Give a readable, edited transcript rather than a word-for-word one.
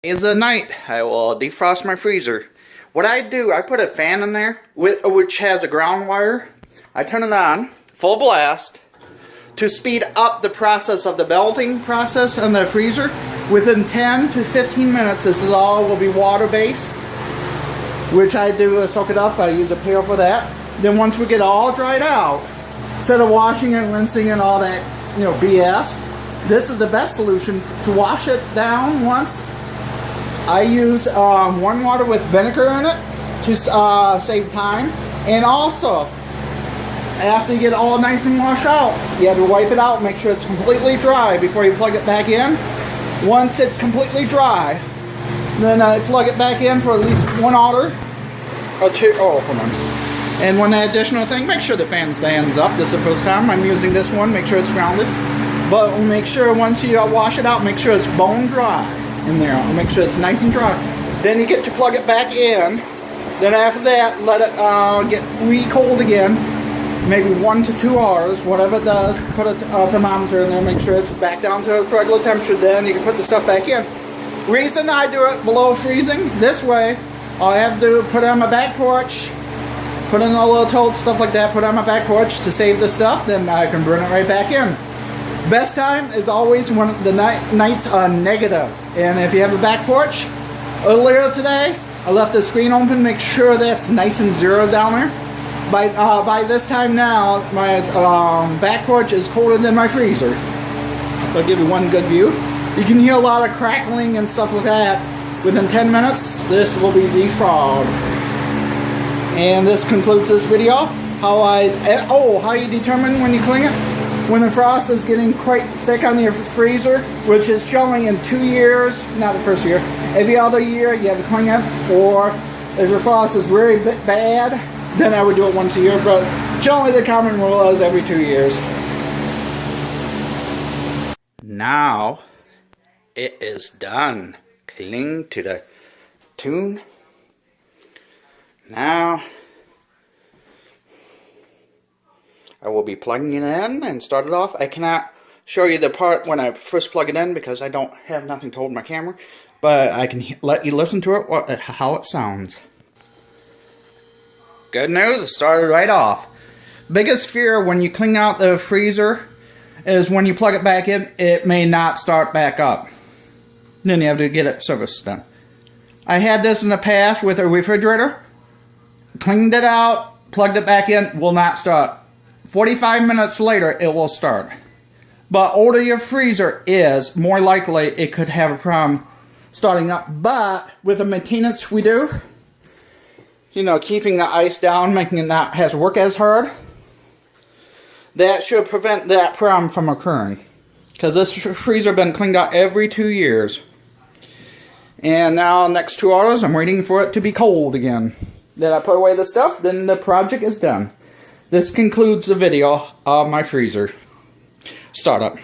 Is the night I will defrost my freezer. What I do, I put a fan in there which has a ground wire. I turn it on full blast to speed up the process of the melting process in the freezer. Within 10 to 15 minutes, this is all will be water based, which I do soak it up. I use a pail for that. Then once we get all dried out, instead of washing and rinsing and all that, BS, this is the best solution to wash it down once. I use warm water with vinegar in it to save time. And also, after you get it all nice and washed out, you have to wipe it out, make sure it's completely dry before you plug it back in. Once it's completely dry, then I plug it back in for at least 1 hour or 2. Oh, hold on. And one additional thing, make sure the fan stands up. This is the first time I'm using this one. Make sure it's grounded. But make sure once you wash it out, make sure it's bone dry in there. Make sure it's nice and dry. Then you get to plug it back in. Then after that, let it get re-cold again. Maybe 1 to 2 hours, whatever it does. Put a thermometer in there, make sure it's back down to regular temperature. Then you can put the stuff back in. Reason I do it below freezing, this way, all I have to do put it on my back porch, put in a little tote, stuff like that, put it on my back porch to save the stuff, then I can bring it right back in. Best time is always when the nights are negative. And if you have a back porch, earlier today, I left the screen open, make sure that's nice and zero down there. By this time now, my back porch is colder than my freezer. I'll give you one good view. You can hear a lot of crackling and stuff like that. Within 10 minutes, this will be defrosted. And this concludes this video. How you determine when you clean it? When the frost is getting quite thick on your freezer, which is showing in 2 years, not the first year, every other year you have to clean it. Or if your frost is very bad, then I would do it once a year. But generally the common rule is every 2 years. Now it is done. Cling to the tune. Now I will be plugging it in and start it off. I cannot show you the part when I first plug it in because I don't have nothing to hold my camera. But I can let you listen to it, how it sounds. Good news, it started right off. Biggest fear when you clean out the freezer is when you plug it back in, it may not start back up. Then you have to get it serviced done. I had this in the past with a refrigerator. Cleaned it out, plugged it back in, will not start. 45 minutes later, it will start. But older your freezer is, more likely it could have a problem starting up. But with the maintenance we do, keeping the ice down, making it not have to work as hard, that should prevent that problem from occurring. Because this freezer been cleaned out every 2 years. And now, next 2 hours, I'm waiting for it to be cold again. Then I put away the stuff, then the project is done. This concludes the video of my freezer startup.